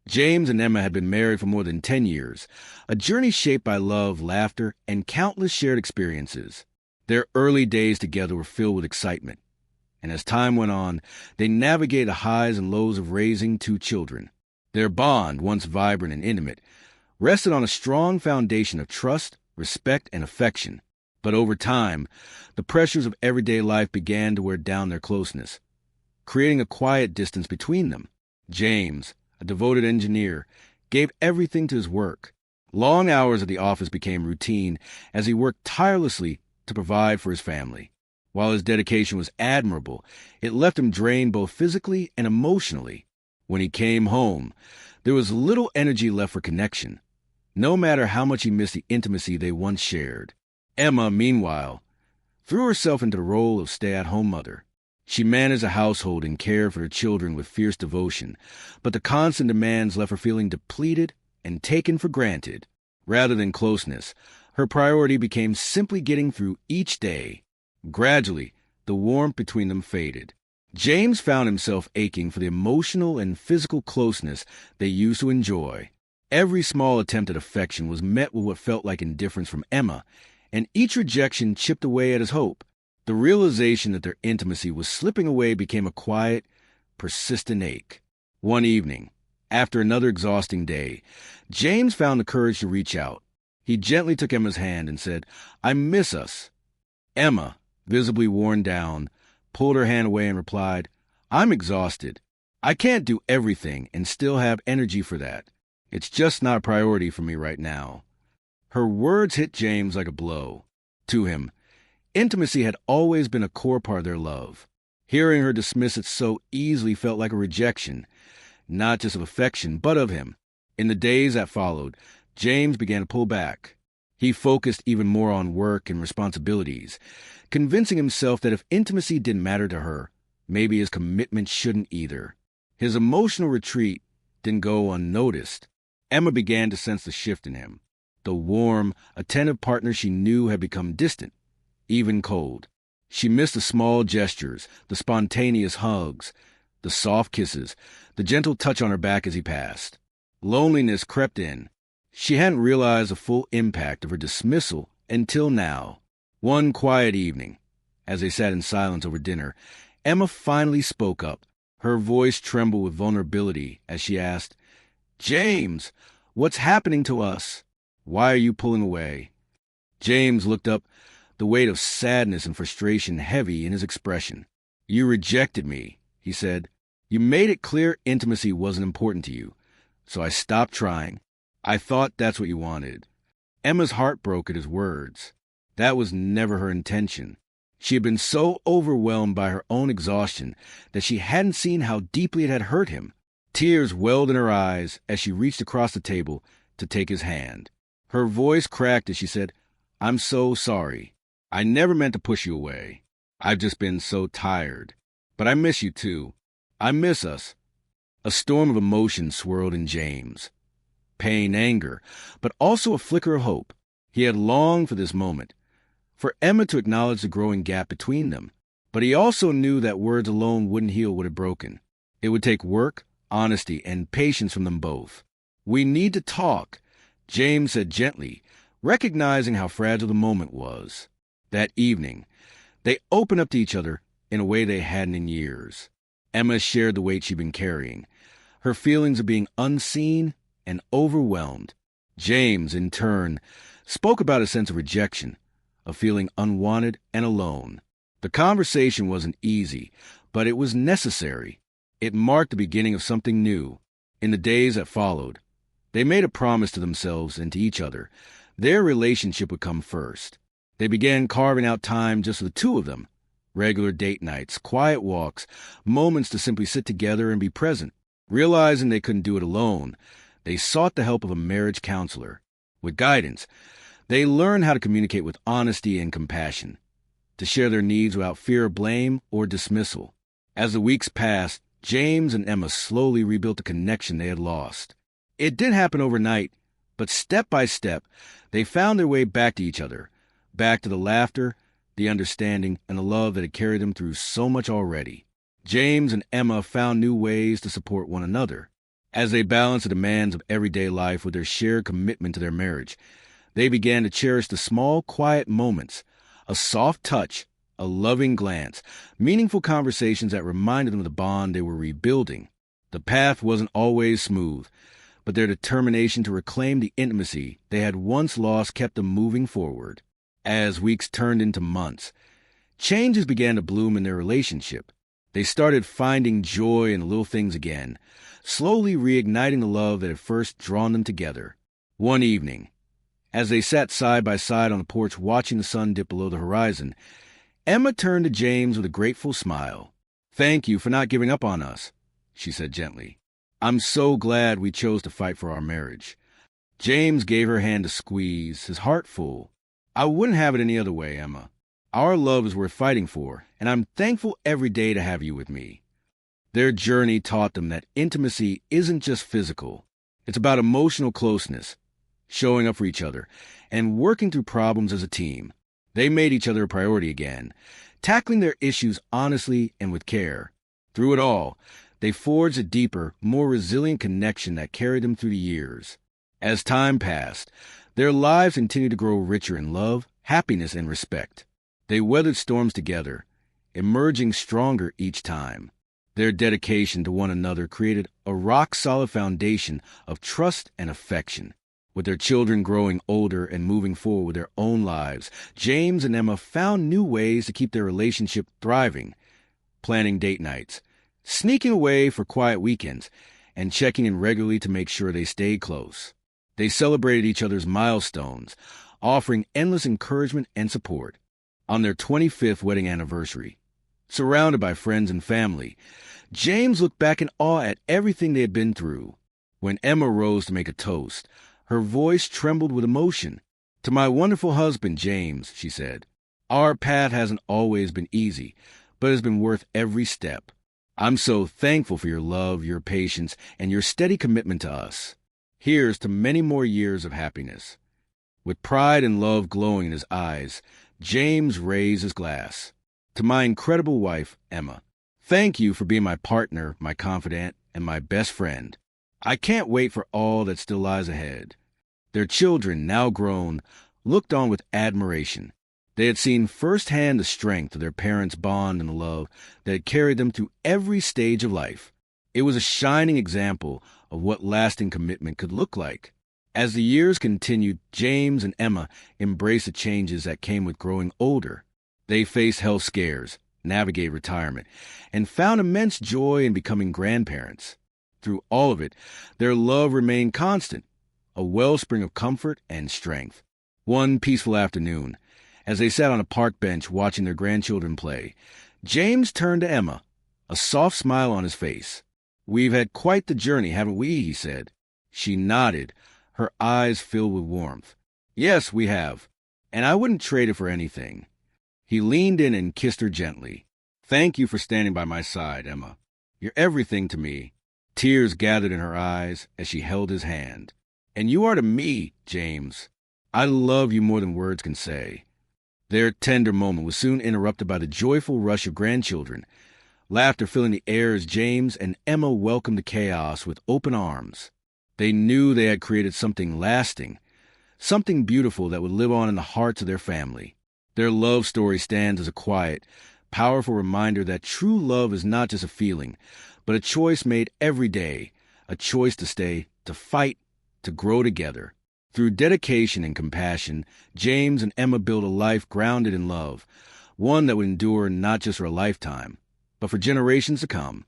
James and Emma had been married for more than 10 years, a journey shaped by love, laughter, and countless shared experiences. Their early days together were filled with excitement, and as time went on, they navigated the highs and lows of raising two children. Their bond, once vibrant and intimate, rested on a strong foundation of trust, respect, and affection. But over time, the pressures of everyday life began to wear down their closeness, creating a quiet distance between them. James, a devoted engineer, gave everything to his work. Long hours at the office became routine as he worked tirelessly to provide for his family. While his dedication was admirable, it left him drained both physically and emotionally. When he came home, there was little energy left for connection, no matter how much he missed the intimacy they once shared. Emma, meanwhile, threw herself into the role of stay-at-home mother. She managed the household and cared for her children with fierce devotion, but the constant demands left her feeling depleted and taken for granted. Rather than closeness, her priority became simply getting through each day. Gradually, the warmth between them faded. James found himself aching for the emotional and physical closeness they used to enjoy. Every small attempt at affection was met with what felt like indifference from Emma, and each rejection chipped away at his hope. The realization that their intimacy was slipping away became a quiet, persistent ache. One evening, after another exhausting day, James found the courage to reach out. He gently took Emma's hand and said, "I miss us." Emma, visibly worn down, pulled her hand away and replied, "I'm exhausted. I can't do everything and still have energy for that. It's just not a priority for me right now." Her words hit James like a blow. To him, intimacy had always been a core part of their love. Hearing her dismiss it so easily felt like a rejection, not just of affection, but of him. In the days that followed, James began to pull back. He focused even more on work and responsibilities, convincing himself that if intimacy didn't matter to her, maybe his commitment shouldn't either. His emotional retreat didn't go unnoticed. Emma began to sense the shift in him. The warm, attentive partner she knew had become distant, even cold. She missed the small gestures, the spontaneous hugs, the soft kisses, the gentle touch on her back as he passed. Loneliness crept in. She hadn't realized the full impact of her dismissal until now. One quiet evening, as they sat in silence over dinner, Emma finally spoke up. Her voice trembled with vulnerability as she asked, "James, what's happening to us? Why are you pulling away?" James looked up, the weight of sadness and frustration heavy in his expression. "You rejected me," he said. "You made it clear intimacy wasn't important to you, so I stopped trying. I thought that's what you wanted." Emma's heart broke at his words. That was never her intention. She had been so overwhelmed by her own exhaustion that she hadn't seen how deeply it had hurt him. Tears welled in her eyes as she reached across the table to take his hand. Her voice cracked as she said, "I'm so sorry. I never meant to push you away. I've just been so tired. But I miss you too. I miss us." A storm of emotion swirled in James. Pain, anger, but also a flicker of hope. He had longed for this moment, for Emma to acknowledge the growing gap between them. But he also knew that words alone wouldn't heal what had broken. It would take work, honesty, and patience from them both. "We need to talk," James said gently, recognizing how fragile the moment was. That evening, they opened up to each other in a way they hadn't in years. Emma shared the weight she'd been carrying, her feelings of being unseen and overwhelmed. James, in turn, spoke about a sense of rejection, of feeling unwanted and alone. The conversation wasn't easy, but it was necessary. It marked the beginning of something new. In the days that followed, they made a promise to themselves and to each other. Their relationship would come first. They began carving out time just for the two of them. Regular date nights, quiet walks, moments to simply sit together and be present. Realizing they couldn't do it alone, they sought the help of a marriage counselor. With guidance, they learned how to communicate with honesty and compassion, to share their needs without fear of blame or dismissal. As the weeks passed, James and Emma slowly rebuilt the connection they had lost. It didn't happen overnight, but step by step, they found their way back to each other, back to the laughter, the understanding, and the love that had carried them through so much already. James and Emma found new ways to support one another. As they balanced the demands of everyday life with their shared commitment to their marriage, they began to cherish the small, quiet moments, a soft touch, a loving glance, meaningful conversations that reminded them of the bond they were rebuilding. The path wasn't always smooth, but their determination to reclaim the intimacy they had once lost kept them moving forward. As weeks turned into months, changes began to bloom in their relationship. They started finding joy in the little things again, slowly reigniting the love that had first drawn them together. One evening, as they sat side by side on the porch watching the sun dip below the horizon, Emma turned to James with a grateful smile. "Thank you for not giving up on us," she said gently. "I'm so glad we chose to fight for our marriage." James gave her hand a squeeze, his heart full. "I wouldn't have it any other way, Emma. Our love is worth fighting for, and I'm thankful every day to have you with me." Their journey taught them that intimacy isn't just physical. It's about emotional closeness, showing up for each other, and working through problems as a team. They made each other a priority again, tackling their issues honestly and with care. Through it all, they forged a deeper, more resilient connection that carried them through the years. As time passed, their lives continued to grow richer in love, happiness, and respect. They weathered storms together, emerging stronger each time. Their dedication to one another created a rock-solid foundation of trust and affection. With their children growing older and moving forward with their own lives, James and Emma found new ways to keep their relationship thriving, planning date nights, sneaking away for quiet weekends, and checking in regularly to make sure they stayed close. They celebrated each other's milestones, offering endless encouragement and support. On their 25th wedding anniversary, surrounded by friends and family, James looked back in awe at everything they had been through. When Emma rose to make a toast, her voice trembled with emotion. "To my wonderful husband, James," she said, "our path hasn't always been easy, but it's been worth every step. I'm so thankful for your love, your patience, and your steady commitment to us. Here's to many more years of happiness." With pride and love glowing in his eyes, James raised his glass. "To my incredible wife, Emma, thank you for being my partner, my confidant, and my best friend. I can't wait for all that still lies ahead." Their children, now grown, looked on with admiration. They had seen firsthand the strength of their parents' bond and the love that had carried them through every stage of life. It was a shining example of what lasting commitment could look like. As the years continued, James and Emma embraced the changes that came with growing older. They faced health scares, navigated retirement, and found immense joy in becoming grandparents. Through all of it, their love remained constant, a wellspring of comfort and strength. One peaceful afternoon, as they sat on a park bench watching their grandchildren play, James turned to Emma, a soft smile on his face. "We've had quite the journey, haven't we?" he said. She nodded, her eyes filled with warmth. "Yes, we have, and I wouldn't trade it for anything." He leaned in and kissed her gently. "Thank you for standing by my side, Emma. You're everything to me." Tears gathered in her eyes as she held his hand. "And you are to me, James. I love you more than words can say." Their tender moment was soon interrupted by the joyful rush of grandchildren, laughter filling the air as James and Emma welcomed the chaos with open arms. They knew they had created something lasting, something beautiful that would live on in the hearts of their family. Their love story stands as a quiet, powerful reminder that true love is not just a feeling, but a choice made every day, a choice to stay, to fight, to grow together. Through dedication and compassion, James and Emma built a life grounded in love, one that would endure not just for a lifetime, but for generations to come.